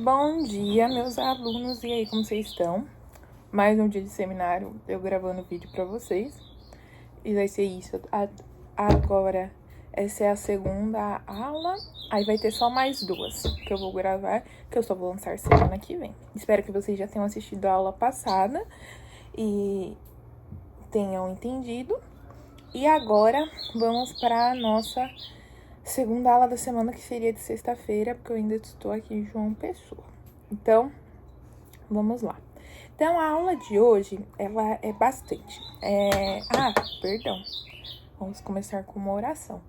Bom dia, meus alunos. E aí, como vocês estão? Mais um dia de seminário, eu gravando vídeo para vocês. E vai ser isso. Agora, essa é a segunda aula. Aí vai ter só mais duas que eu vou gravar, que eu só vou lançar semana que vem. Espero que vocês já tenham assistido a aula passada e tenham entendido. E agora, vamos para a nossa segunda aula da semana, que seria de sexta-feira, porque eu ainda estou aqui em João Pessoa. Então, vamos lá. Então, a aula de hoje, ela é bastante. Perdão. Vamos começar com uma oração.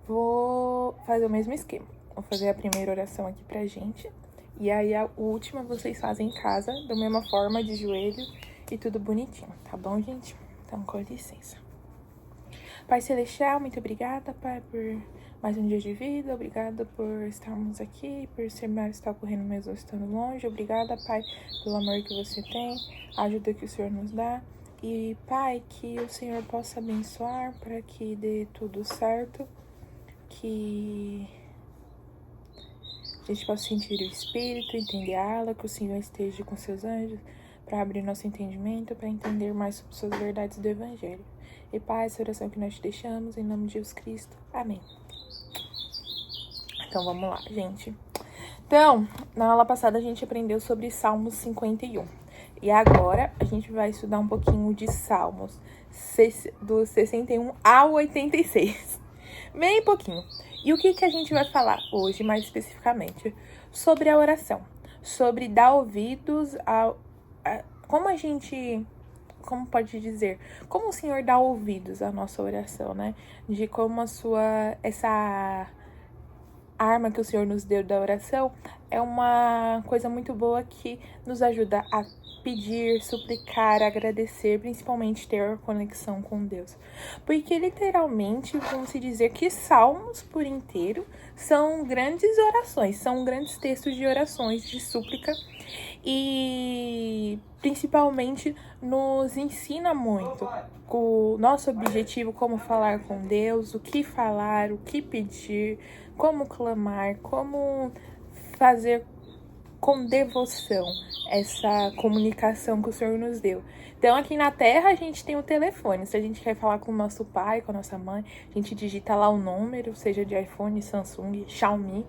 Vou fazer o mesmo esquema. Vou fazer a primeira oração aqui pra gente. E aí, a última vocês fazem em casa, da mesma forma, de joelho e tudo bonitinho. Tá bom, gente? Então, com licença. Pai Celestial, muito obrigada, Pai, por mais um dia de vida. Obrigada por estarmos aqui, por o seminário estar ocorrendo mesmo estando longe. Obrigada, Pai, pelo amor que você tem, a ajuda que o Senhor nos dá. E, Pai, que o Senhor possa abençoar para que dê tudo certo, que a gente possa sentir o Espírito, entender a aula, que o Senhor esteja com seus anjos para abrir nosso entendimento, para entender mais sobre suas verdades do Evangelho. E Pai, essa oração que nós te deixamos, em nome de Jesus Cristo. Amém. Então, vamos lá, gente. Então, na aula passada a gente aprendeu sobre Salmos 51. E agora a gente vai estudar um pouquinho de Salmos, do 61 ao 86. Bem pouquinho. E o que a gente vai falar hoje, mais especificamente? Sobre a oração. Sobre dar ouvidos como pode dizer? Como o Senhor dá ouvidos à nossa oração, né? De como essa arma que o Senhor nos deu da oração é uma coisa muito boa que nos ajuda a pedir, suplicar, agradecer, principalmente ter conexão com Deus. Porque literalmente, vamos se dizer que salmos por inteiro são grandes orações, são grandes textos de orações, de súplica, e principalmente nos ensina muito o nosso objetivo, como falar com Deus, o que falar, o que pedir, como clamar, como fazer com devoção essa comunicação que o Senhor nos deu. Então, aqui na Terra, a gente tem o telefone. Se a gente quer falar com o nosso pai, com a nossa mãe, a gente digita lá o número, seja de iPhone, Samsung, Xiaomi.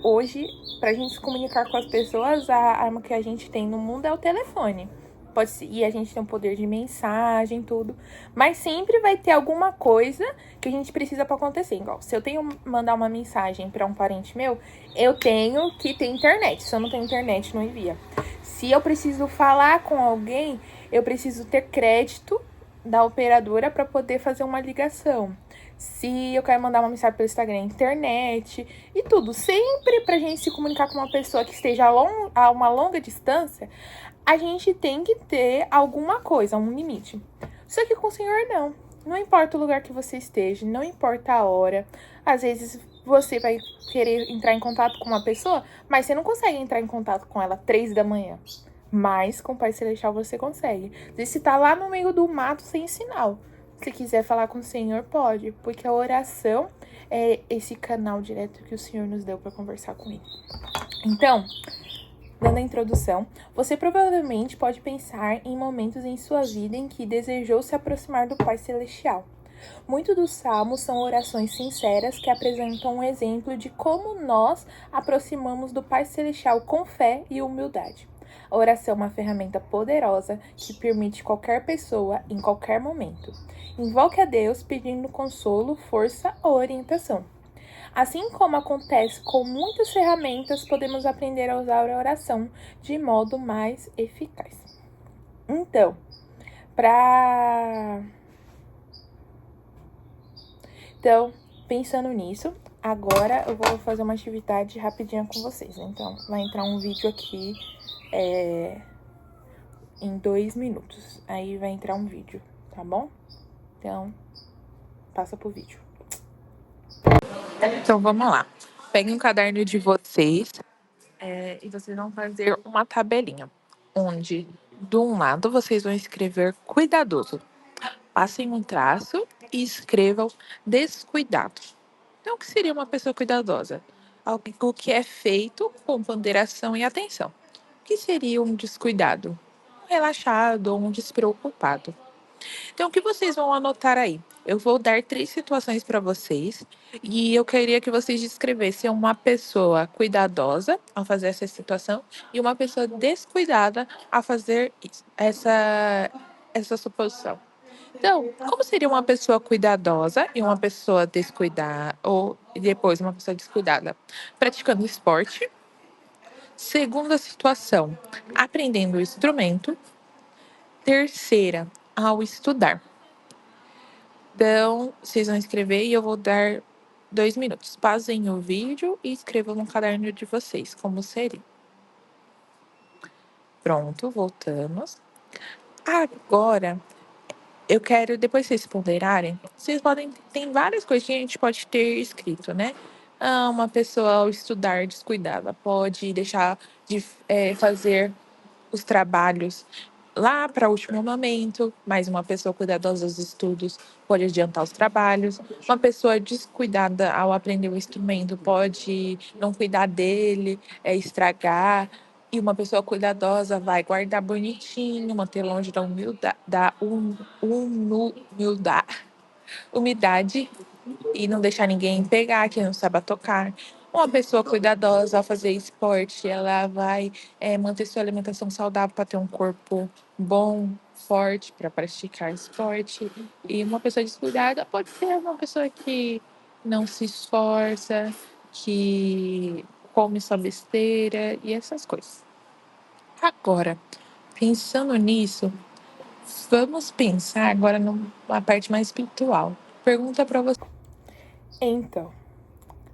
Hoje, pra gente se comunicar com as pessoas, a arma que a gente tem no mundo é o telefone. E a gente tem o poder de mensagem, tudo. Mas sempre vai ter alguma coisa que a gente precisa para acontecer. Igual, se eu tenho que mandar uma mensagem para um parente meu, eu tenho que ter internet. Se eu não tenho internet, não envia. Se eu preciso falar com alguém, eu preciso ter crédito da operadora para poder fazer uma ligação. Se eu quero mandar uma mensagem pelo Instagram, internet e tudo. Sempre pra gente se comunicar com uma pessoa que esteja a uma longa distância, a gente tem que ter alguma coisa, um limite. Só que com o Senhor não. Não importa o lugar que você esteja, não importa a hora. Às vezes você vai querer entrar em contato com uma pessoa, mas você não consegue entrar em contato com ela 3 da manhã. Mas com o Pai Celestial você consegue. Às vezes você tá lá no meio do mato sem sinal. Se quiser falar com o Senhor, pode. Porque a oração é esse canal direto que o Senhor nos deu para conversar com Ele. Então, dando a introdução, você provavelmente pode pensar em momentos em sua vida em que desejou se aproximar do Pai Celestial. Muitos dos salmos são orações sinceras que apresentam um exemplo de como nós aproximamos do Pai Celestial com fé e humildade. A oração é uma ferramenta poderosa que permite qualquer pessoa, em qualquer momento. Invoque a Deus pedindo consolo, força ou orientação. Assim como acontece com muitas ferramentas, podemos aprender a usar a oração de modo mais eficaz. Então, pensando nisso, agora eu vou fazer uma atividade rapidinha com vocês. Então, vai entrar um vídeo aqui em 2 minutos. Aí vai entrar um vídeo, tá bom? Então, passa pro vídeo. Então, vamos lá. Peguem um caderno de vocês e vocês vão fazer uma tabelinha, onde, de um lado, vocês vão escrever cuidadoso. Passem um traço e escrevam descuidado. Então, o que seria uma pessoa cuidadosa? algo que é feito com ponderação e atenção. O que seria um descuidado? Um relaxado ou um despreocupado. Então, o que vocês vão anotar aí? Eu vou dar 3 situações para vocês e eu queria que vocês descrevessem uma pessoa cuidadosa ao fazer essa situação e uma pessoa descuidada a fazer essa suposição. Então, como seria uma pessoa cuidadosa e uma pessoa descuidada, ou depois uma pessoa descuidada? Praticando esporte. Segunda situação, aprendendo o instrumento. Terceira, ao estudar. Então, vocês vão escrever e eu vou dar 2 minutos. Pausem o vídeo e escrevam no caderno de vocês como seria. Pronto, voltamos. Agora, eu quero, depois que vocês ponderarem, vocês podem. Tem várias coisas que a gente pode ter escrito, né? Uma pessoa ao estudar descuidada pode deixar de fazer os trabalhos lá para o último momento, mas uma pessoa cuidadosa dos estudos pode adiantar os trabalhos. Uma pessoa descuidada ao aprender o instrumento pode não cuidar dele, estragar. E uma pessoa cuidadosa vai guardar bonitinho, manter longe umidade e não deixar ninguém pegar, que não saiba tocar. Uma pessoa cuidadosa ao fazer esporte, ela vai manter sua alimentação saudável para ter um corpo bom, forte, para praticar esporte. E uma pessoa descuidada pode ser uma pessoa que não se esforça, que come só besteira e essas coisas. Agora, pensando nisso, vamos pensar agora numa parte mais espiritual. Pergunta para você. Então,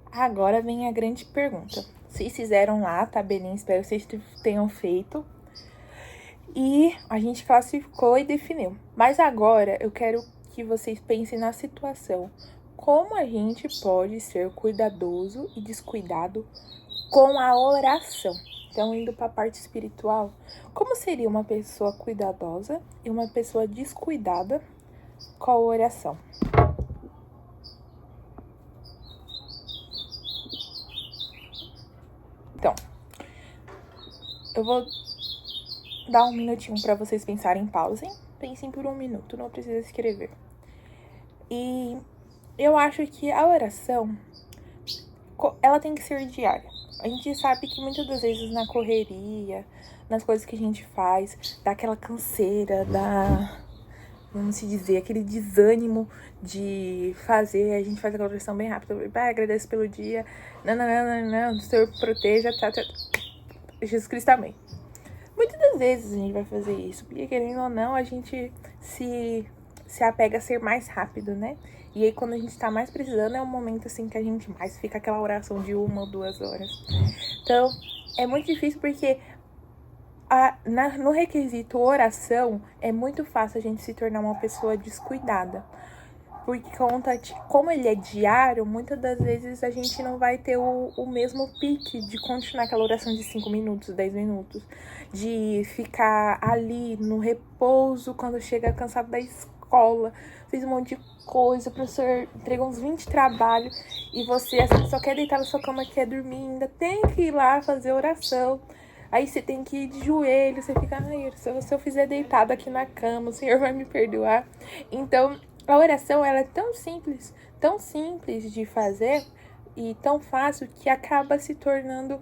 agora vem a grande pergunta. Vocês fizeram lá, tabelinha, espero que vocês tenham feito. E a gente classificou e definiu. Mas agora eu quero que vocês pensem na situação. Como a gente pode ser cuidadoso e descuidado com a oração? Então, indo para a parte espiritual, como seria uma pessoa cuidadosa e uma pessoa descuidada com a oração? Então, eu vou dar 1 minutinho para vocês pensarem, pausem. Pensem por 1 minuto, não precisa escrever. E eu acho que a oração, ela tem que ser diária. A gente sabe que muitas das vezes na correria, nas coisas que a gente faz, dá aquela canseira, vamos se dizer, aquele desânimo de fazer. A gente faz aquela oração bem rápida. Agradeço pelo dia. Não. O Senhor proteja, tá. Jesus Cristo, amém. Muitas das vezes a gente vai fazer isso, porque querendo ou não, a gente se apega a ser mais rápido, né? E aí quando a gente tá mais precisando, é um momento assim que a gente mais fica aquela oração de 1 ou 2 horas. Então, é muito difícil porque no requisito oração, é muito fácil a gente se tornar uma pessoa descuidada. Porque como ele é diário, muitas das vezes a gente não vai ter o mesmo pique de continuar aquela oração de 5 minutos, 10 minutos. De ficar ali no repouso quando chega cansado da escola. Fez um monte de coisa, o professor entregou uns 20 trabalhos e você assim, só quer deitar na sua cama, quer dormir, ainda tem que ir lá fazer oração. Aí você tem que ir de joelho, você fica, ai, se eu fizer deitado aqui na cama, o Senhor vai me perdoar. Então, a oração, ela é tão simples de fazer e tão fácil que acaba se tornando,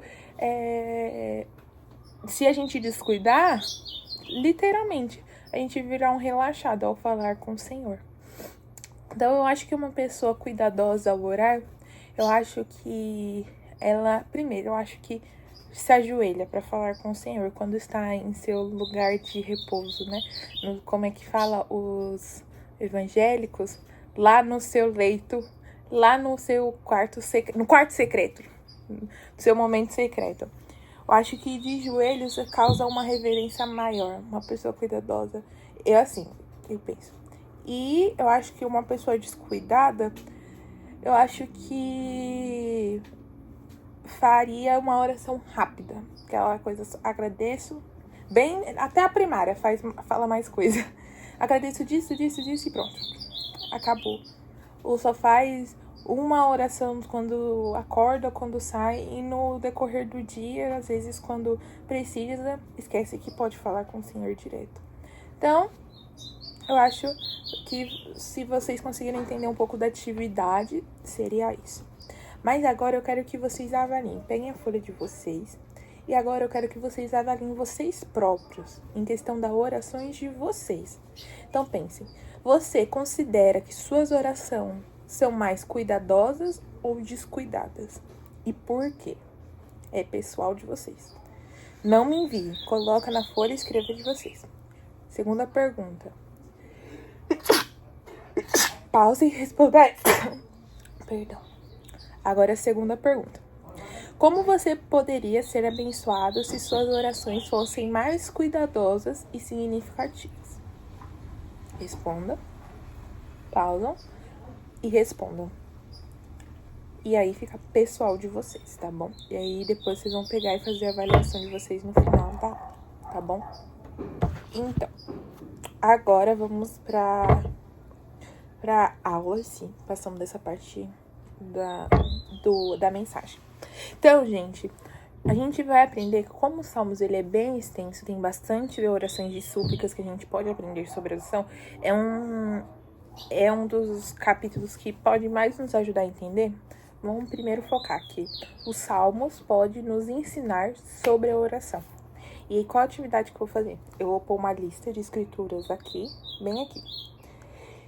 se a gente descuidar, literalmente, a gente virá um relaxado ao falar com o Senhor. Então, eu acho que uma pessoa cuidadosa ao orar, eu acho que eu acho que se ajoelha para falar com o Senhor quando está em seu lugar de repouso, né? Como é que fala os evangélicos? Lá no seu leito, lá no seu quarto secreto, no seu momento secreto. Eu acho que de joelhos causa uma reverência maior, uma pessoa cuidadosa. Eu penso. E eu acho que uma pessoa descuidada, eu acho que faria uma oração rápida. Aquela coisa, agradeço. Bem, até a primária fala mais coisa. Agradeço disso e pronto. Acabou. Ou só faz uma oração quando acorda, quando sai, e no decorrer do dia, às vezes quando precisa, esquece que pode falar com o Senhor direto. Então, eu acho que se vocês conseguirem entender um pouco da atividade, seria isso. Mas agora eu quero que vocês avaliem, peguem a folha de vocês, e agora eu quero que vocês avaliem vocês próprios, em questão das orações de vocês. Então pensem, você considera que suas orações são mais cuidadosas ou descuidadas? E por quê? É pessoal de vocês. Não me envie, coloca na folha e escreva de vocês. Segunda pergunta. Pause e responda. Perdão. Agora a segunda pergunta. Como você poderia ser abençoado se suas orações fossem mais cuidadosas e significativas? Responda, pausam e respondam. E aí fica pessoal de vocês, tá bom? E aí depois vocês vão pegar e fazer a avaliação de vocês no final tá bom? Então, agora vamos pra aula, sim. Passamos dessa parte da mensagem. Então, gente, a gente vai aprender que como o Salmos ele é bem extenso, tem bastante orações de súplicas que a gente pode aprender sobre oração. É um dos capítulos que pode mais nos ajudar a entender. Vamos primeiro focar aqui. Os Salmos podem nos ensinar sobre a oração. E aí, qual a atividade que eu vou fazer? Eu vou pôr uma lista de escrituras aqui, bem aqui.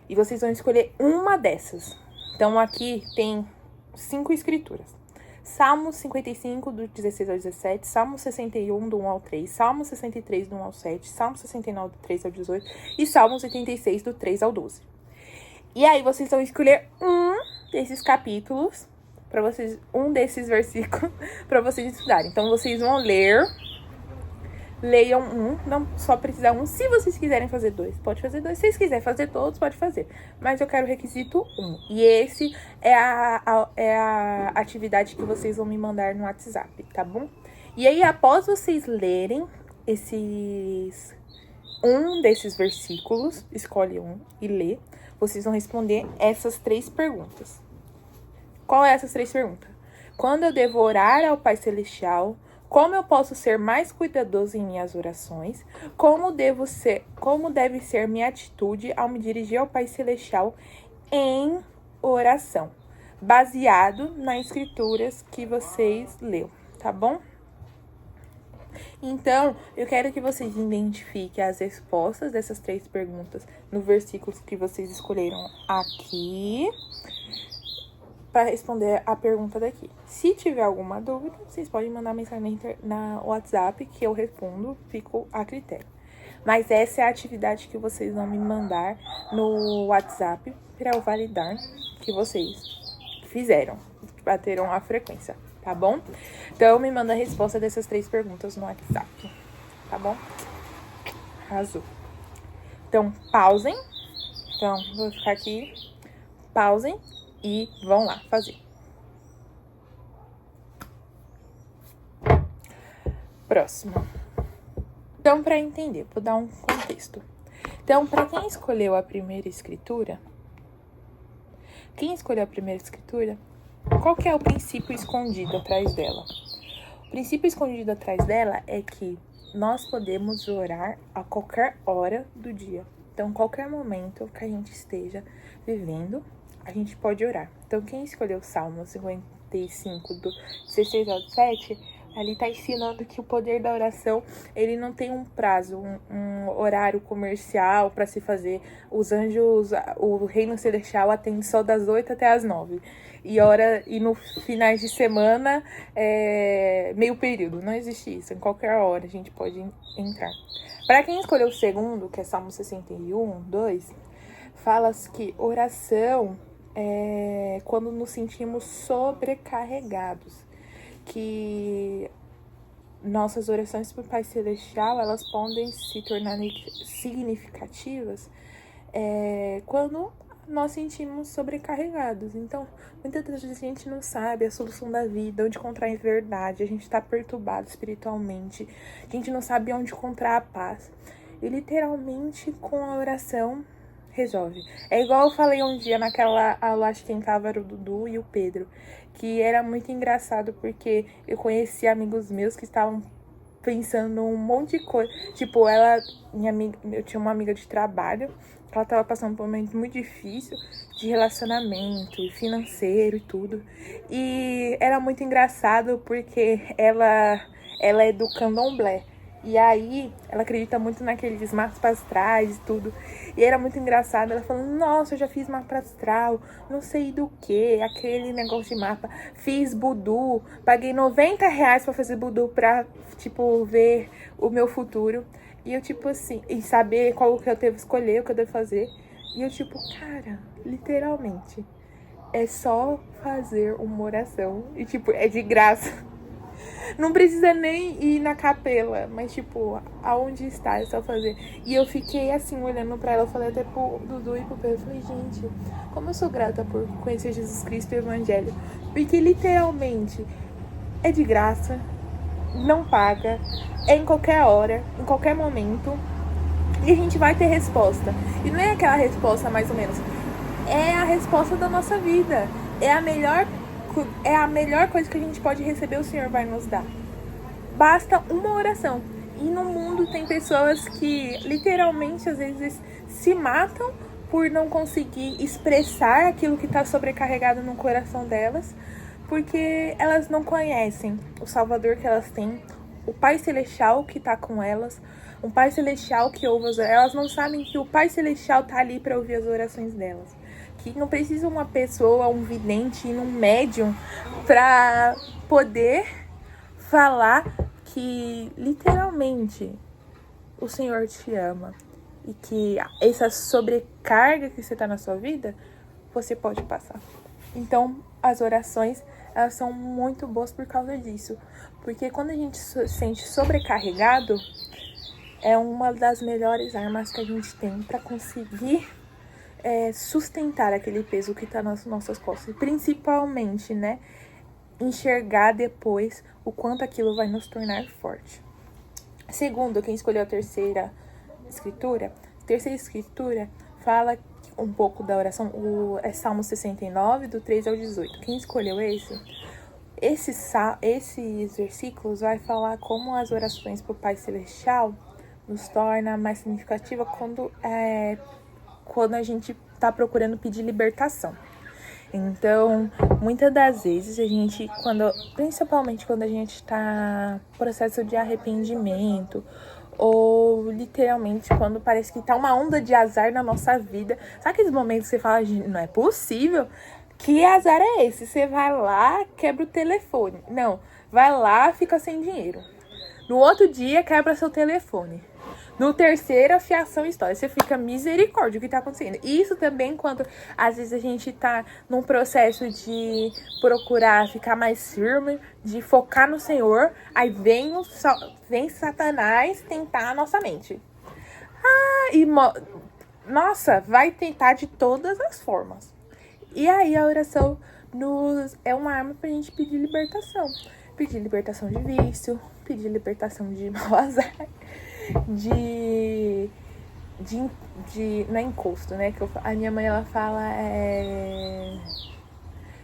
E vocês vão escolher uma dessas. Então, aqui tem 5 escrituras. Salmos 55, do 16 ao 17. Salmo 61, do 1 ao 3. Salmo 63, do 1 ao 7. Salmo 69, do 3 ao 18. E Salmos 86, do 3 ao 12. E aí, vocês vão escolher um desses capítulos, um desses versículos, para vocês estudarem. Então, vocês vão leiam um, não só precisa um. Se vocês quiserem fazer 2, pode fazer 2. Se vocês quiserem fazer todos, pode fazer. Mas eu quero o requisito 1. E esse é a atividade que vocês vão me mandar no WhatsApp, tá bom? E aí, após vocês lerem um desses versículos, escolhe um e lê, vocês vão responder essas 3 perguntas. Qual é essas 3 perguntas? Quando eu devo orar ao Pai Celestial? Como eu posso ser mais cuidadoso em minhas orações? Como deve ser minha atitude ao me dirigir ao Pai Celestial em oração? Baseado nas escrituras que vocês leu, tá bom? Então, eu quero que vocês identifiquem as respostas dessas 3 perguntas no versículo que vocês escolheram aqui, para responder a pergunta daqui. Se tiver alguma dúvida, vocês podem mandar mensagem na WhatsApp que eu respondo, fico a critério. Mas essa é a atividade que vocês vão me mandar no WhatsApp para eu validar que vocês fizeram, bateram a frequência, tá bom? Então, me manda a resposta dessas 3 perguntas no WhatsApp, tá bom? Arrasou. Então, pausem. Então, vou ficar aqui. Pausem. E vão lá fazer. Próximo. Então, para entender, vou dar um contexto. Então, para quem escolheu a primeira escritura, qual que é o princípio escondido atrás dela? O princípio escondido atrás dela é que nós podemos orar a qualquer hora do dia. Então, qualquer momento que a gente esteja vivendo, a gente pode orar. Então, quem escolheu o Salmo 55, do 16 ao 7, ali tá ensinando que o poder da oração, ele não tem um prazo, um horário comercial para se fazer. Os anjos, o reino celestial atende só das 8 até as 9. E no finais de semana, meio período. Não existe isso. Em qualquer hora a gente pode entrar. Para quem escolheu o segundo, que é Salmo 61, 2, fala que oração é quando nos sentimos sobrecarregados, que nossas orações para o Pai Celestial, elas podem se tornar significativas quando nós sentimos sobrecarregados. Então, muitas vezes a gente não sabe a solução da vida, onde encontrar a verdade, a gente está perturbado espiritualmente, a gente não sabe onde encontrar a paz. E literalmente, com a oração, resolve. É igual eu falei um dia naquela aula, acho que quem tava era o Dudu e o Pedro, que era muito engraçado porque eu conheci amigos meus que estavam pensando um monte de coisa. Tipo, minha amiga, eu tinha uma amiga de trabalho, que ela tava passando por um momento muito difícil de relacionamento, financeiro e tudo. E era muito engraçado porque ela é do candomblé. E aí, ela acredita muito naqueles mapas astrais e tudo. E era muito engraçado, ela falando, nossa, eu já fiz mapa astral, não sei do que, aquele negócio de mapa. Fiz voodoo, paguei R$ 90 pra fazer voodoo pra, tipo, ver o meu futuro. E eu, tipo assim, e saber qual que eu devo escolher, o que eu devo fazer. E eu, tipo, cara, literalmente, é só fazer uma oração. E, tipo, é de graça. Não precisa nem ir na capela, mas, tipo, aonde está, é só fazer. E eu fiquei, assim, olhando pra ela, eu falei até pro Dudu e pro Pedro, eu falei, gente, como eu sou grata por conhecer Jesus Cristo e o Evangelho. Porque, literalmente, é de graça, não paga, é em qualquer hora, em qualquer momento, e a gente vai ter resposta. E não é aquela resposta, mais ou menos, é a resposta da nossa vida. É a melhor coisa que a gente pode receber, o Senhor vai nos dar. Basta uma oração. E no mundo tem pessoas que literalmente às vezes se matam por não conseguir expressar aquilo que está sobrecarregado no coração delas, porque elas não conhecem o Salvador que elas têm, o Pai Celestial que está com elas, um Pai Celestial que ouve elas não sabem que o Pai Celestial está ali para ouvir as orações delas. Que não precisa uma pessoa, um vidente, um médium para poder falar que literalmente o Senhor te ama e que essa sobrecarga que você tá na sua vida, você pode passar. Então, as orações, elas são muito boas por causa disso. Porque quando a gente se sente sobrecarregado, é uma das melhores armas que a gente tem para conseguir sustentar aquele peso que tá nas nossas costas. E principalmente, né, enxergar depois o quanto aquilo vai nos tornar forte. Segundo, quem escolheu a terceira escritura fala um pouco da oração, é Salmo 69, do 3 ao 18. Quem escolheu esses versículos vai falar como as orações para o Pai Celestial nos torna mais significativa quando a gente está procurando pedir libertação. Então, muitas das vezes principalmente quando a gente está em processo de arrependimento, ou literalmente quando parece que tá uma onda de azar na nossa vida. Sabe aqueles momentos que você fala, não é possível? Que azar é esse? Você vai lá, quebra o telefone. Não, vai lá, fica sem dinheiro. No outro dia, quebra seu telefone. No terceiro, a fiação estoura. Você fica, misericórdia, o que tá acontecendo? Isso também quando, às vezes, a gente tá num processo de procurar ficar mais firme, de focar no Senhor. Aí vem Satanás tentar a nossa mente. Nossa, vai tentar de todas as formas. E aí a oração é uma arma pra gente pedir libertação. Pedir libertação de vício, pedir libertação de mau azar, de não é encosto, né? A minha mãe, ela fala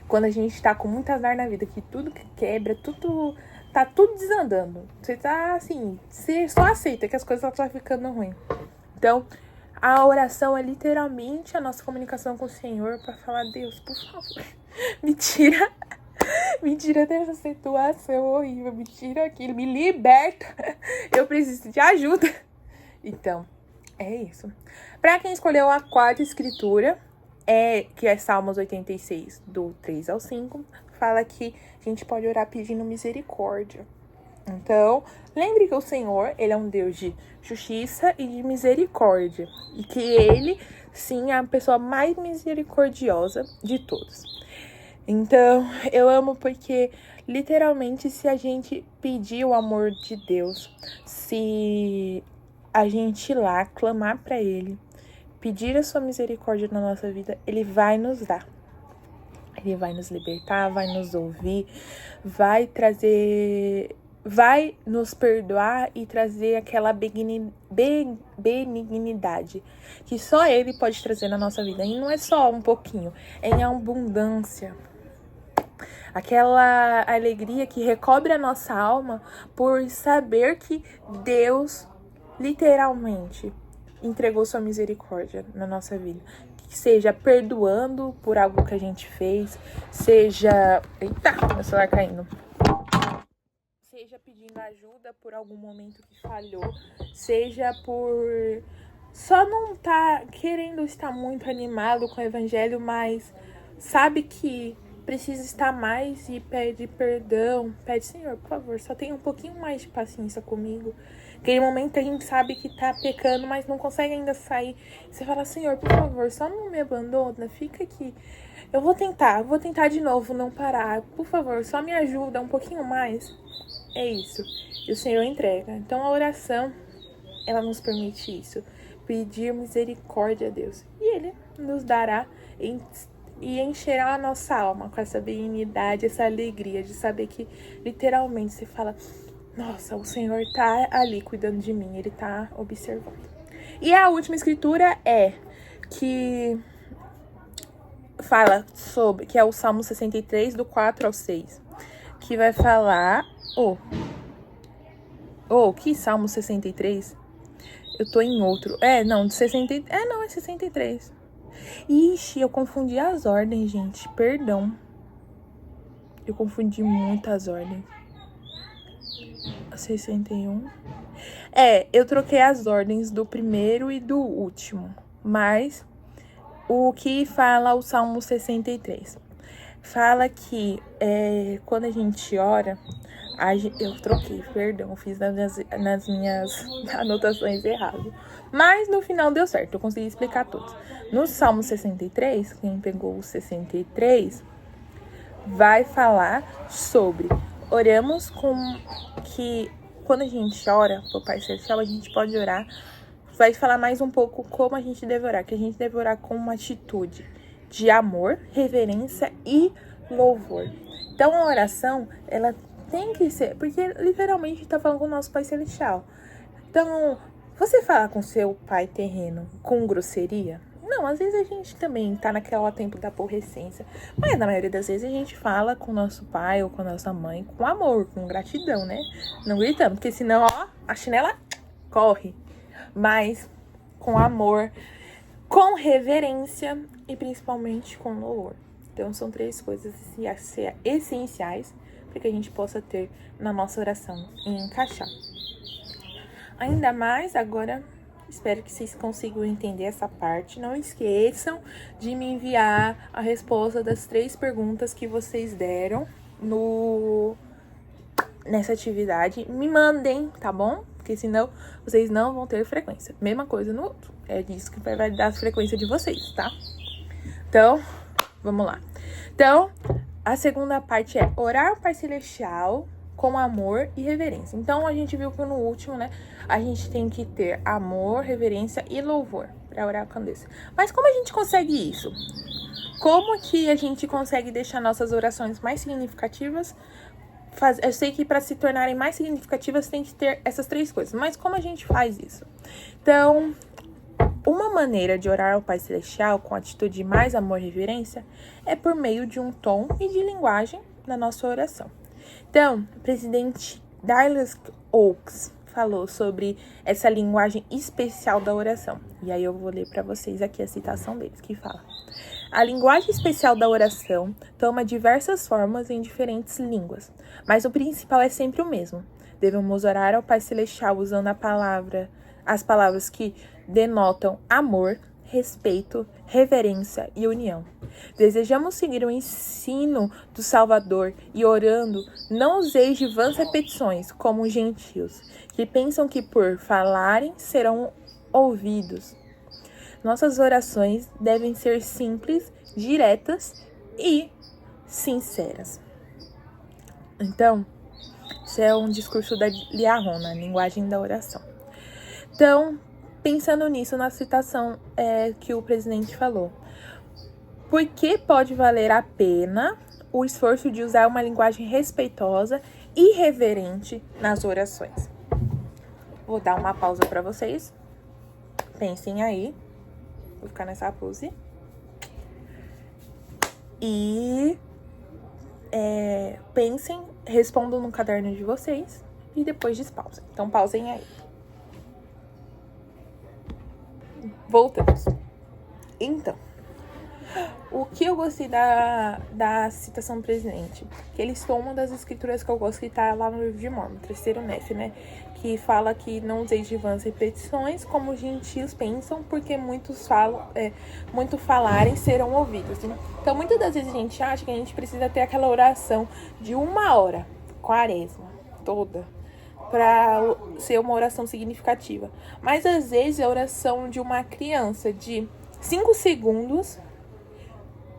quando a gente tá com muito azar na vida, que tudo que quebra, tá tudo desandando. Você tá assim, você só aceita que as coisas estão ficando ruim. Então, a oração é literalmente a nossa comunicação com o Senhor para falar, Deus, por favor, me tira dessa situação horrível, me tira aquilo, me liberta, eu preciso de ajuda. Então, é isso. Para quem escolheu a quarta escritura, que é Salmos 86, do 3 ao 5, fala que a gente pode orar pedindo misericórdia. Então, lembre que o Senhor, ele é um Deus de justiça e de misericórdia. E que ele, sim, é a pessoa mais misericordiosa de todos. Então, eu amo porque, literalmente, se a gente pedir o amor de Deus, se a gente ir lá clamar para ele, pedir a sua misericórdia na nossa vida, ele vai nos dar. Ele vai nos libertar, vai nos ouvir, vai vai nos perdoar e trazer aquela benignidade que só Ele pode trazer na nossa vida. E não é só um pouquinho, é em abundância. Aquela alegria que recobre a nossa alma por saber que Deus literalmente entregou sua misericórdia na nossa vida. Seja perdoando por algo que a gente fez, seja... Eita, meu celular caindo. Seja pedindo ajuda por algum momento que falhou, seja por só não tá querendo estar muito animado com o evangelho, mas sabe que precisa estar mais e pede perdão, pede, Senhor, por favor, só tenha um pouquinho mais de paciência comigo. Aquele momento que a gente sabe que tá pecando, mas não consegue ainda sair. Você fala, Senhor, por favor, só não me abandona, fica aqui. Eu vou tentar de novo, não parar. Por favor, só me ajuda um pouquinho mais. É isso. E o Senhor entrega. Então a oração, ela nos permite isso. Pedir misericórdia a Deus. E Ele nos dará e encherá a nossa alma com essa benignidade, essa alegria de saber que literalmente você fala, nossa, o Senhor tá ali cuidando de mim, Ele tá observando. E a última escritura é que fala sobre, que é o Salmo 63, do 4 ao 6, que vai falar, que Salmo 63? Eu tô em outro. Não, 63. Ixi, eu confundi as ordens, gente. Perdão. Eu confundi muitas ordens. 61. Eu troquei as ordens do primeiro e do último. Mas o que fala o Salmo 63? Fala que quando a gente ora... Eu troquei, perdão, fiz nas minhas anotações erradas. Mas no final deu certo, eu consegui explicar todos. No Salmo 63, quem pegou o 63, vai falar sobre... Oramos com que quando a gente ora pro Pai Celestial, a gente pode orar. Vai falar mais um pouco como a gente deve orar, que a gente deve orar com uma atitude de amor, reverência e louvor. Então a oração, ela tem que ser, porque literalmente tá falando com o nosso Pai Celestial. Então, você falar com seu pai terreno com grosseria? Não, às vezes a gente também tá naquela tempo da aborrecência. Mas na maioria das vezes a gente fala com o nosso pai ou com a nossa mãe com amor, com gratidão, né? Não gritando, porque senão, a chinela corre. Mas com amor, com reverência e principalmente com louvor. Então são 3 coisas essenciais para que a gente possa ter na nossa oração e encaixar. Ainda mais agora, espero que vocês consigam entender essa parte. Não esqueçam de me enviar a resposta das 3 perguntas que vocês deram nessa atividade. Me mandem, tá bom? Porque senão vocês não vão ter frequência. Mesma coisa no outro. É disso que vai dar a frequência de vocês, tá? Então, vamos lá. Então, a segunda parte é orar ao Pai Celestial com amor e reverência. Então, a gente viu que no último, né, a gente tem que ter amor, reverência e louvor para orar com Deus. Mas como a gente consegue isso? Como que a gente consegue deixar nossas orações mais significativas? Eu sei que para se tornarem mais significativas tem que ter essas 3 coisas. Mas como a gente faz isso? Então, uma maneira de orar ao Pai Celestial com atitude de mais amor e reverência é por meio de um tom e de linguagem na nossa oração. Então, o presidente Douglas Oaks falou sobre essa linguagem especial da oração. E aí eu vou ler para vocês aqui a citação deles, que fala: a linguagem especial da oração toma diversas formas em diferentes línguas, mas o principal é sempre o mesmo. Devemos orar ao Pai Celestial usando as palavras que denotam amor, respeito, reverência e união. Desejamos seguir o ensino do Salvador e orando, não useis de vãs repetições como os gentios, que pensam que por falarem serão ouvidos. Nossas orações devem ser simples, diretas e sinceras. Então, isso é um discurso da Liahona, a linguagem da oração. Então, pensando nisso, na citação que o presidente falou, por que pode valer a pena o esforço de usar uma linguagem respeitosa irreverente nas orações. Vou dar uma pausa para vocês. Pensem aí. Vou ficar nessa pose. E pensem, respondam no caderno de vocês e depois despausem. Então, pausem aí. Voltamos. Então, o que eu gostei da citação do presidente? Que ele citou uma das escrituras que eu gosto, que tá lá no livro de Mórmon, terceiro Nef, né? Que fala que não useis de vãs repetições, como os gentios pensam, porque muitos muito falarem serão ouvidos. Então, muitas das vezes a gente acha que a gente precisa ter aquela oração de 1 hora, quaresma, toda, para ser uma oração significativa. Mas, às vezes, a oração de uma criança de 5 segundos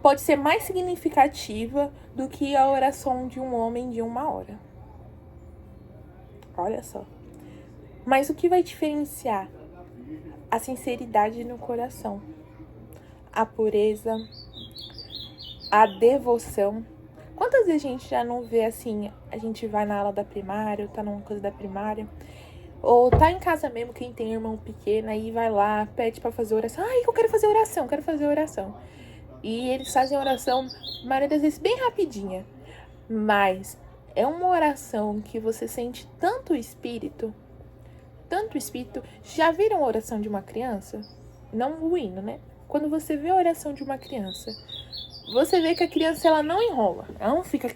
pode ser mais significativa do que a oração de um homem de 1 hora. Olha só. Mas o que vai diferenciar? A sinceridade no coração, a pureza, a devoção. Quantas vezes a gente já não vê assim, a gente vai na aula da primária, ou tá numa coisa da primária, ou tá em casa mesmo, quem tem irmão pequeno, aí vai lá, pede pra fazer oração. Ai, eu quero fazer oração. E eles fazem oração, a maioria das vezes, bem rapidinha. Mas é uma oração que você sente tanto espírito. Já viram a oração de uma criança? Não o hino, né? Quando você vê a oração de uma criança, você vê que a criança, ela não enrola. Ela não fica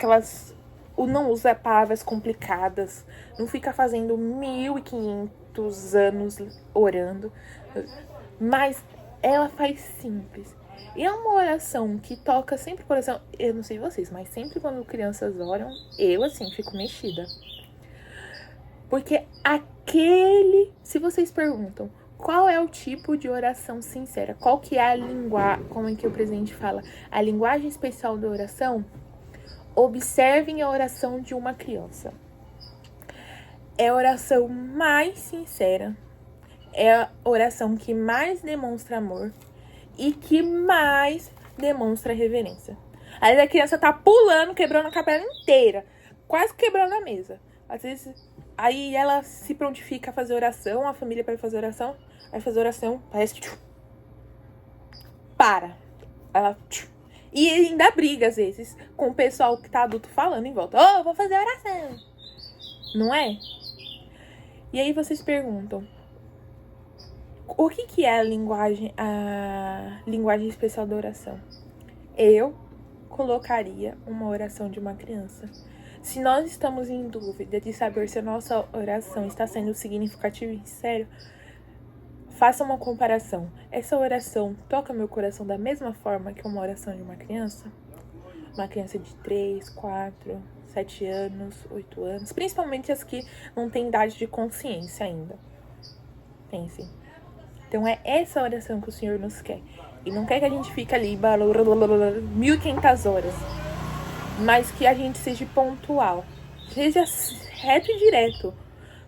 não usa palavras complicadas. Não fica fazendo 1500 anos orando. Mas ela faz simples. E é uma oração que toca sempre, por exemplo, eu não sei vocês, mas sempre quando crianças oram, eu, assim, fico mexida. Porque se vocês perguntam, qual é o tipo de oração sincera? Qual que é a linguagem, como é que o presidente fala? A linguagem especial da oração? Observem a oração de uma criança. É a oração mais sincera. É a oração que mais demonstra amor e que mais demonstra reverência. Às vezes a criança tá pulando, quebrando a capela inteira, quase quebrando a mesa. Às vezes, aí ela se prontifica a fazer oração, a família vai fazer oração, vai fazer oração, parece que para. Ela e ainda briga, às vezes, com o pessoal que tá adulto falando em volta. Vou fazer oração. Não é? E aí vocês perguntam, o que é a linguagem especial da oração? Eu colocaria uma oração de uma criança. Se nós estamos em dúvida de saber se a nossa oração está sendo significativa e séria, faça uma comparação. Essa oração toca meu coração da mesma forma que uma oração de uma criança? Uma criança de 3, 4, 7 anos, 8 anos, principalmente as que não têm idade de consciência ainda. Pensem. Então é essa oração que o Senhor nos quer. E não quer que a gente fique ali 1500 horas. Mas que a gente seja pontual. Seja reto e direto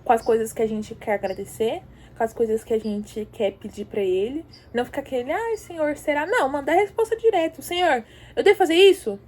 com as coisas que a gente quer agradecer, com as coisas que a gente quer pedir pra Ele. Não ficar aquele, Senhor, será? Não, mandar a resposta direto. Senhor, eu devo fazer isso?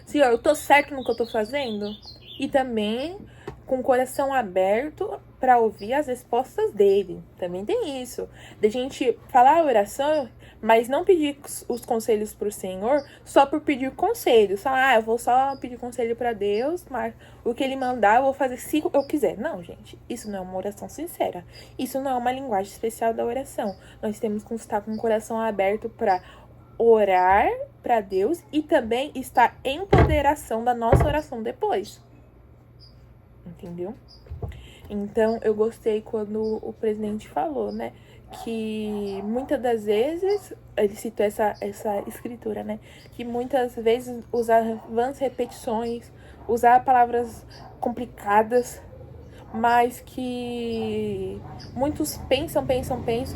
Senhor, eu tô certo no que eu tô fazendo? E também com o coração aberto para ouvir as respostas dele. Também tem isso. De a gente falar a oração, mas não pedir os conselhos pro Senhor só por pedir conselhos. Falar, eu vou só pedir conselho para Deus, mas o que Ele mandar eu vou fazer se eu quiser. Não, gente. Isso não é uma oração sincera. Isso não é uma linguagem especial da oração. Nós temos que estar com o coração aberto para orar para Deus e também estar em ponderação da nossa oração depois. Entendeu? Então, eu gostei quando o presidente falou, né? Que muitas das vezes, ele citou essa escritura, né? Que muitas vezes usar vãs repetições, usar palavras complicadas, mas que muitos pensam,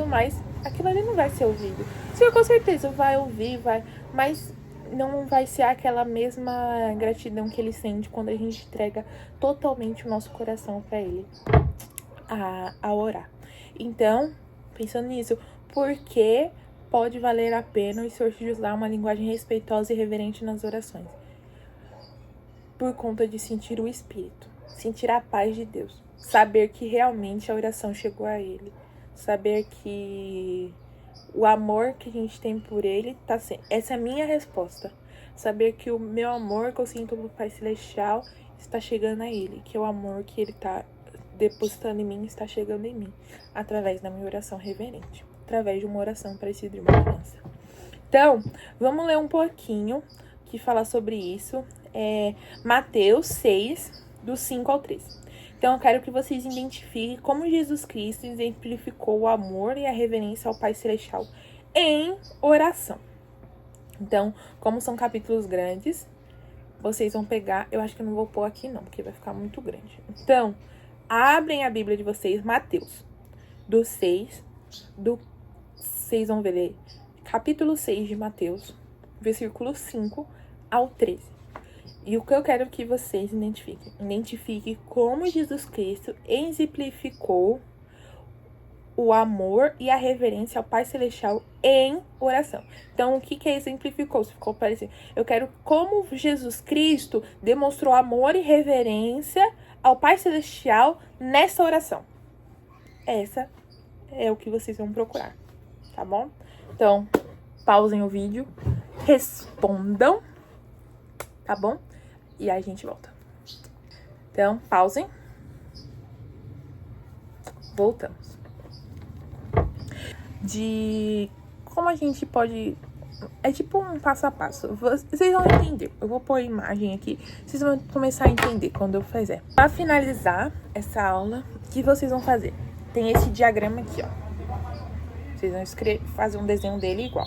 mas aquilo ali não vai ser ouvido. O Senhor com certeza vai ouvir, mas não vai ser aquela mesma gratidão que Ele sente quando a gente entrega totalmente o nosso coração para Ele a orar. Então, pensando nisso, porque pode valer a pena o Senhor te usar uma linguagem respeitosa e reverente nas orações. por conta de sentir o Espírito, sentir a paz de Deus, saber que realmente a oração chegou a Ele, saber que o amor que a gente tem por Ele tá sendo. Essa é a minha resposta. Saber que o meu amor que eu sinto pelo Pai Celestial está chegando a Ele, que o amor que Ele tá depositando em mim está chegando em mim, através da minha oração reverente, através de uma oração parecida de uma criança. Então, vamos ler um pouquinho que fala sobre isso. Mateus 6, do 5 ao 13. Então, eu quero que vocês identifiquem como Jesus Cristo exemplificou o amor e a reverência ao Pai Celestial em oração. Então, como são capítulos grandes, vocês vão pegar... Eu acho que eu não vou pôr aqui não, porque vai ficar muito grande. Então, abrem a Bíblia de vocês, Mateus, vocês vão ver capítulo 6 de Mateus, versículo 5 ao 13. E o que eu quero que vocês identifiquem como Jesus Cristo exemplificou o amor e a reverência ao Pai Celestial em oração. Então, o que exemplificou? Se ficou parecido. Eu quero como Jesus Cristo demonstrou amor e reverência ao Pai Celestial nessa oração. Essa é o que vocês vão procurar, tá bom? Então, pausem o vídeo, respondam, tá bom? E aí a gente volta. Então, pausem. Voltamos. De como a gente pode... É tipo um passo a passo. Vocês vão entender. Eu vou pôr a imagem aqui. Vocês vão começar a entender quando eu fizer. Para finalizar essa aula, o que vocês vão fazer? Tem esse diagrama aqui, ó. Vocês vão fazer um desenho dele igual.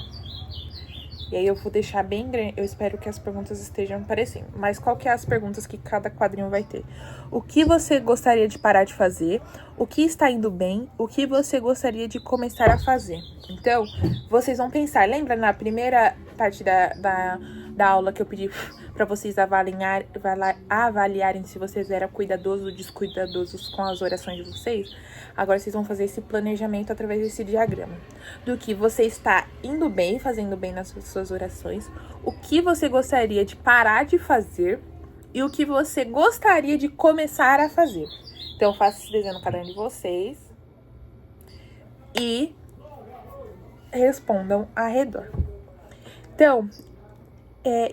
E aí eu vou deixar bem grande. Eu espero que as perguntas estejam aparecendo. Mas qual que é as perguntas que cada quadrinho vai ter? O que você gostaria de parar de fazer? O que está indo bem? O que você gostaria de começar a fazer? Então, vocês vão pensar. Lembra na primeira parte da aula que eu pedi para vocês avaliarem se vocês eram cuidadosos ou descuidadosos com as orações de vocês? Agora vocês vão fazer esse planejamento através desse diagrama. Do que você está indo bem, fazendo bem nas suas orações, o que você gostaria de parar de fazer e o que você gostaria de começar a fazer. Então, faça esse desenho no caderno de vocês e respondam ao redor. Então,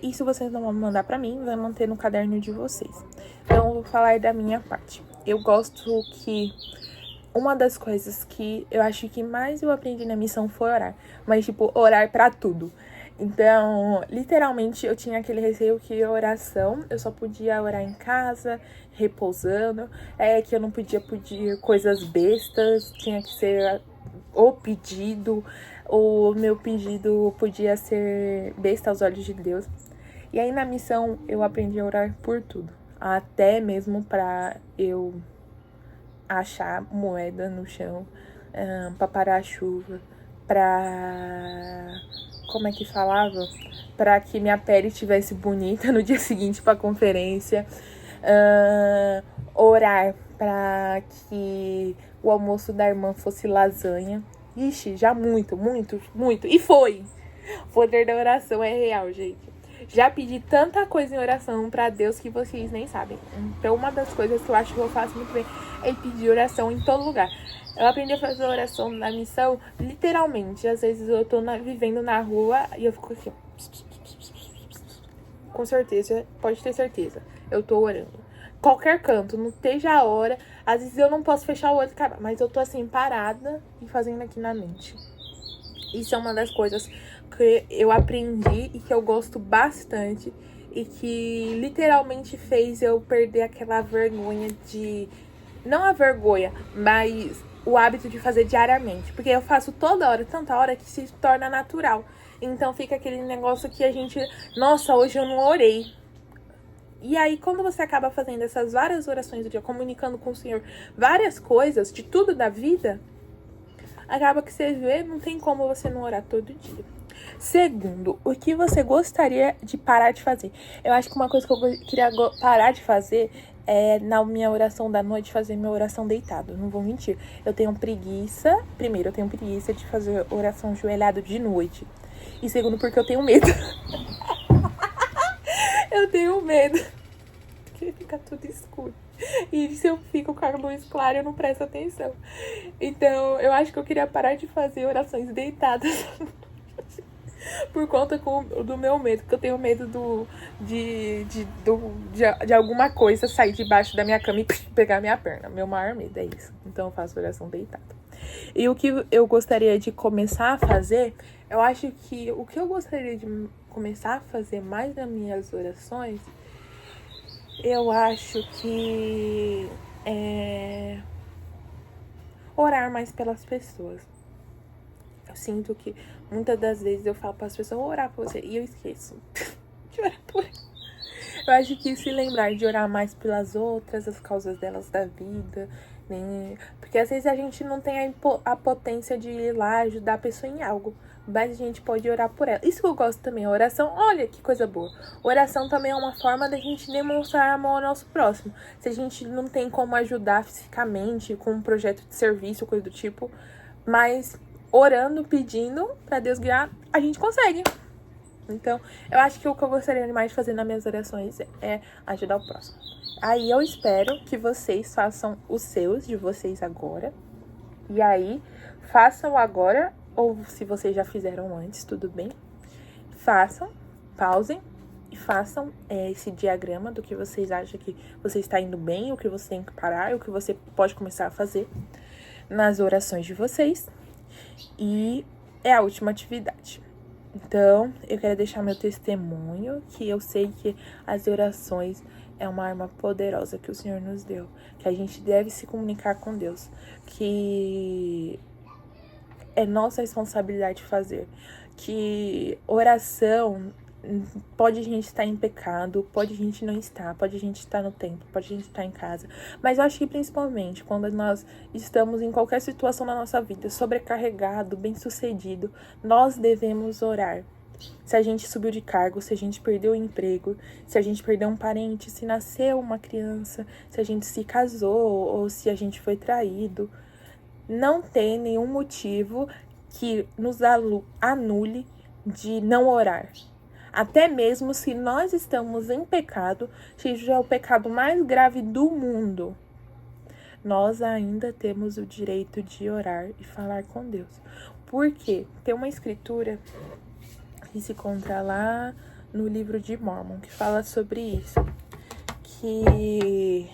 isso vocês não vão mandar pra mim, vai manter no caderno de vocês. Então, eu vou falar da minha parte. Eu gosto que... Uma das coisas que eu acho que mais eu aprendi na missão foi orar. Mas, tipo, orar pra tudo. Então, literalmente, eu tinha aquele receio que a oração, eu só podia orar em casa, repousando. Que eu não podia pedir coisas bestas, tinha que ser o pedido. O meu pedido podia ser besta aos olhos de Deus. E aí, na missão, eu aprendi a orar por tudo. Até mesmo pra eu... achar moeda no chão, pra parar a chuva, pra... Como é que falava? Pra que minha pele estivesse bonita no dia seguinte pra conferência. Orar pra que o almoço da irmã fosse lasanha. Ixi, já muito. E foi! O poder da oração é real, gente. Já pedi tanta coisa em oração pra Deus que vocês nem sabem. Então, uma das coisas que eu acho que eu faço muito bem é pedir oração em todo lugar. Eu aprendi a fazer oração na missão, literalmente. Às vezes eu tô vivendo na rua e eu fico aqui, ó. Com certeza, pode ter certeza. Eu tô orando. Qualquer canto, não esteja a hora. Às vezes eu não posso fechar o olho, mas eu tô assim, parada e fazendo aqui na mente. Isso é uma das coisas que eu aprendi e que eu gosto bastante e que literalmente fez eu perder aquela vergonha de... Não a vergonha, mas o hábito de fazer diariamente. Porque eu faço toda hora, tanta hora que se torna natural. Então fica aquele negócio que a gente... Nossa, hoje eu não orei. E aí, quando você acaba fazendo essas várias orações do dia, comunicando com o Senhor várias coisas, de tudo da vida... Acaba que você vê, não tem como você não orar todo dia. Segundo, o que você gostaria de parar de fazer? Eu acho que uma coisa que eu queria parar de fazer é, na minha oração da noite, fazer minha oração deitado. Não vou mentir. Eu tenho preguiça. Primeiro, eu tenho preguiça de fazer oração ajoelhado de noite. E segundo, porque eu tenho medo. Eu tenho medo porque fica tudo escuro. E se eu fico com a luz clara, eu não presto atenção. Então, eu acho que eu queria parar de fazer orações deitadas por conta do meu medo, porque eu tenho medo de alguma coisa sair debaixo da minha cama e pegar minha perna. Meu maior medo é isso. Então, eu faço oração deitada. E o que eu gostaria de começar a fazer, eu acho que o que eu gostaria de começar a fazer mais nas minhas orações, eu acho que é orar mais pelas pessoas. Eu sinto que muitas das vezes eu falo para as pessoas, vou orar por você, e eu esqueço de orar por elas. Eu acho que se lembrar de orar mais pelas outras, as causas delas da vida, né? Porque às vezes a gente não tem a potência de ir lá ajudar a pessoa em algo, mas a gente pode orar por ela. Isso que eu gosto também, a oração, olha que coisa boa. Oração também é uma forma da gente demonstrar amor ao nosso próximo. Se a gente não tem como ajudar fisicamente com um projeto de serviço, coisa do tipo, mas orando, pedindo pra Deus guiar, a gente consegue. Então, eu acho que o que eu gostaria mais de fazer nas minhas orações é ajudar o próximo. Aí eu espero que vocês façam os seus de vocês agora. E aí, façam agora, ou se vocês já fizeram antes, tudo bem. Façam, pausem e façam esse diagrama do que vocês acham que você está indo bem, o que você tem que parar, o que você pode começar a fazer nas orações de vocês. E é a última atividade. Então, eu quero deixar meu testemunho, que eu sei que as orações é uma arma poderosa que o Senhor nos deu, que a gente deve se comunicar com Deus, que é nossa responsabilidade fazer, que oração pode a gente estar em pecado, pode a gente não estar, pode a gente estar no templo, pode a gente estar em casa, mas eu acho que principalmente quando nós estamos em qualquer situação na nossa vida, sobrecarregado, bem-sucedido, nós devemos orar. Se a gente subiu de cargo, se a gente perdeu o emprego, se a gente perdeu um parente, se nasceu uma criança, se a gente se casou ou se a gente foi traído, não tem nenhum motivo que nos anule de não orar. Até mesmo se nós estamos em pecado, seja o pecado mais grave do mundo, nós ainda temos o direito de orar e falar com Deus. Porque tem uma escritura que se encontra lá no livro de Mórmon, que fala sobre isso. Que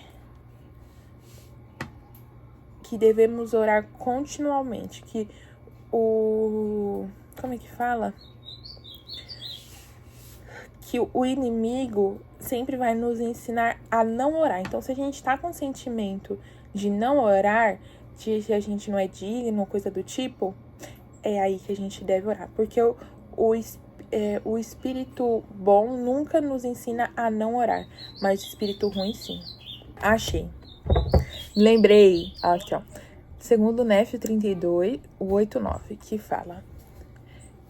devemos orar continuamente. Que como é que fala? Que o inimigo sempre vai nos ensinar a não orar. Então, se a gente tá com sentimento de não orar, de que a gente não é digno, coisa do tipo, é aí que a gente deve orar. Porque o espírito bom nunca nos ensina a não orar, mas o espírito ruim sim. Achei. Lembrei. Aqui, ó. Segundo Nef 32, o 8-9, que fala.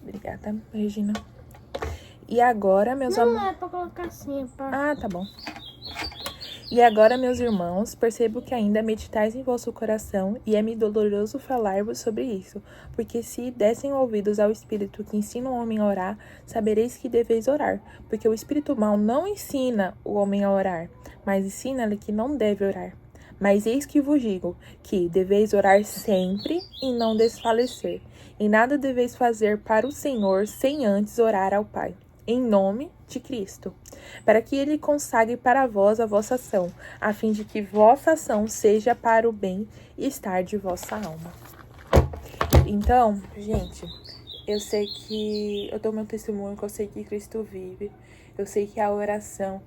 Obrigada, Regina. E agora, meus amigos... Não é pra colocar assim, é pra... Ah, tá bom. E agora, meus irmãos, percebo que ainda meditais em vosso coração, e é-me doloroso falar-vos sobre isso, porque se dessem ouvidos ao Espírito que ensina o homem a orar, sabereis que deveis orar, porque o Espírito mau não ensina o homem a orar, mas ensina-lhe que não deve orar. Mas eis que vos digo, que deveis orar sempre e não desfalecer, e nada deveis fazer para o Senhor sem antes orar ao Pai, em nome de Cristo, para que ele consagre para vós a vossa ação, a fim de que vossa ação seja para o bem e estar de vossa alma. Então, gente, eu sei que eu dou meu testemunho, que eu sei que Cristo vive, eu sei que a oração,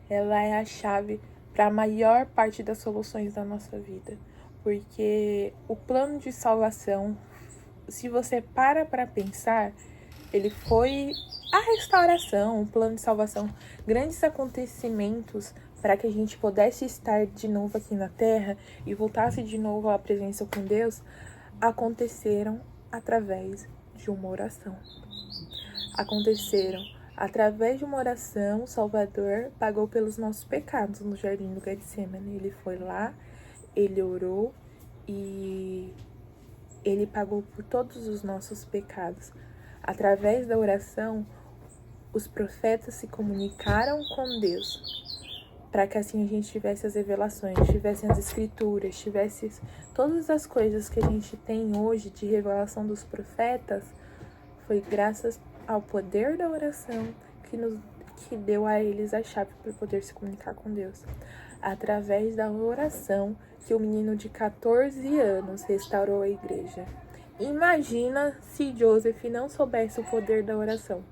ela é a chave para a maior parte das soluções da nossa vida, porque o plano de salvação, se você para pensar, ele foi a restauração, o plano de salvação, grandes acontecimentos para que a gente pudesse estar de novo aqui na Terra e voltasse de novo à presença com Deus, aconteceram através de uma oração. Aconteceram através de uma oração, o Salvador pagou pelos nossos pecados no jardim do Getsemane. Ele foi lá, ele orou e ele pagou por todos os nossos pecados. Através da oração, os profetas se comunicaram com Deus para que assim a gente tivesse as revelações, tivesse as escrituras, tivesse todas as coisas que a gente tem hoje de revelação dos profetas, foi graças ao poder da oração que deu a eles a chave para poder se comunicar com Deus. Através da oração que o menino de 14 anos restaurou a igreja. Imagina se Joseph não soubesse o poder da oração.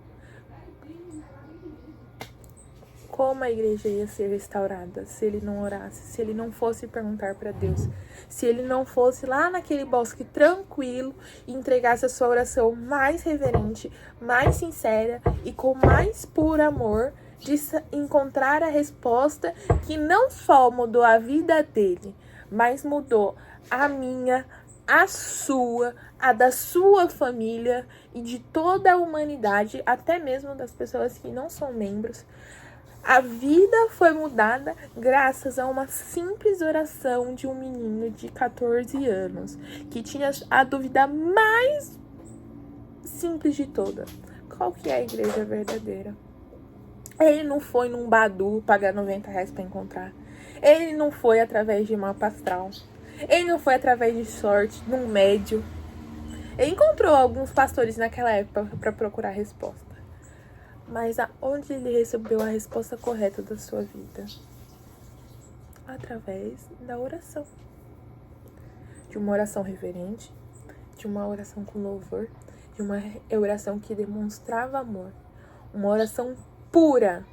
Como a igreja ia ser restaurada se ele não orasse, se ele não fosse perguntar para Deus, se ele não fosse lá naquele bosque tranquilo e entregasse a sua oração mais reverente, mais sincera e com mais puro amor de encontrar a resposta que não só mudou a vida dele, mas mudou a minha, a sua, a da sua família e de toda a humanidade, até mesmo das pessoas que não são membros. A vida foi mudada graças a uma simples oração de um menino de 14 anos, que tinha a dúvida mais simples de todas. Qual que é a igreja verdadeira? Ele não foi num Badu pagar R$90 para encontrar. Ele não foi através de mapa astral. Ele não foi através de sorte, num médio. Ele encontrou alguns pastores naquela época para procurar resposta. Mas aonde ele recebeu a resposta correta da sua vida? Através da oração. De uma oração reverente, de uma oração com louvor, de uma oração que demonstrava amor. Uma oração pura,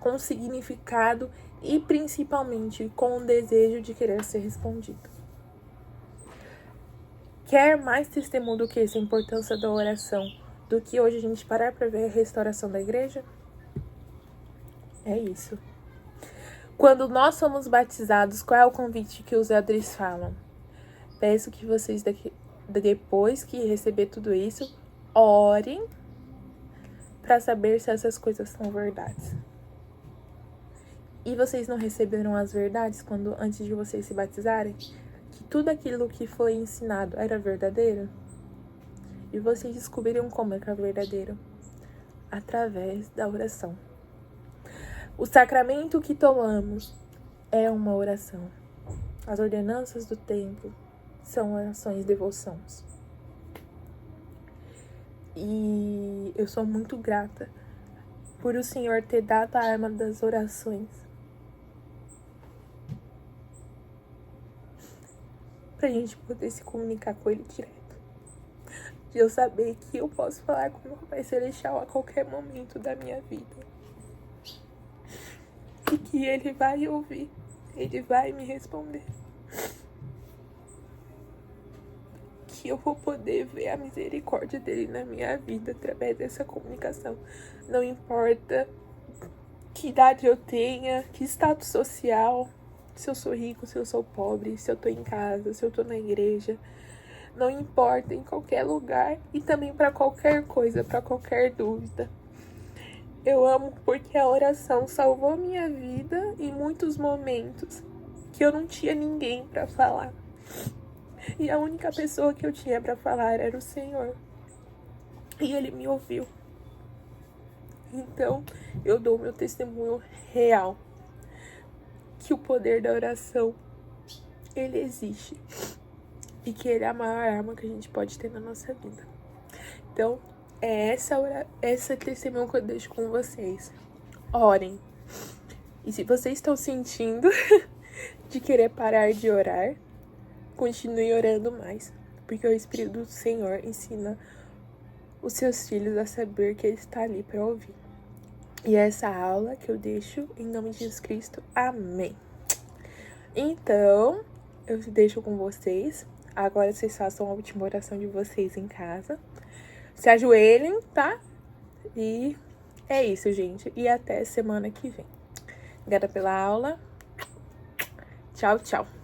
com significado e principalmente com o desejo de querer ser respondido. Quer mais testemunho do que essa importância da oração? Do que hoje a gente parar para ver a restauração da igreja? É isso. Quando nós somos batizados, qual é o convite que os elders falam? Peço que vocês, depois que receber tudo isso, orem para saber se essas coisas são verdades. E vocês não receberam as verdades antes de vocês se batizarem? Que tudo aquilo que foi ensinado era verdadeiro? E vocês descobriram como é que é verdadeiro? Através da oração. O sacramento que tomamos é uma oração. As ordenanças do templo são orações, devoções. E eu sou muito grata por o Senhor ter dado a arma das orações pra gente poder se comunicar com Ele direto. De eu saber que eu posso falar com meu Pai Celestial a qualquer momento da minha vida. E que Ele vai ouvir. Ele vai me responder. Que eu vou poder ver a misericórdia dele na minha vida através dessa comunicação. Não importa que idade eu tenha, que status social, se eu sou rico, se eu sou pobre, se eu tô em casa, se eu tô na igreja. Não importa, em qualquer lugar e também para qualquer coisa, para qualquer dúvida. Eu amo porque a oração salvou minha vida em muitos momentos que eu não tinha ninguém para falar. E a única pessoa que eu tinha para falar era o Senhor. E Ele me ouviu. Então, eu dou meu testemunho real. Que o poder da oração, ele existe. E que ele é a maior arma que a gente pode ter na nossa vida. Então, é essa testemunho que eu deixo com vocês. Orem. E se vocês estão sentindo de querer parar de orar, continue orando mais. Porque o Espírito do Senhor ensina os seus filhos a saber que Ele está ali para ouvir. E é essa aula que eu deixo em nome de Jesus Cristo. Amém. Então, eu deixo com vocês. Agora vocês façam a última oração de vocês em casa. Se ajoelhem, tá? E é isso, gente. E até semana que vem. Obrigada pela aula. Tchau, tchau.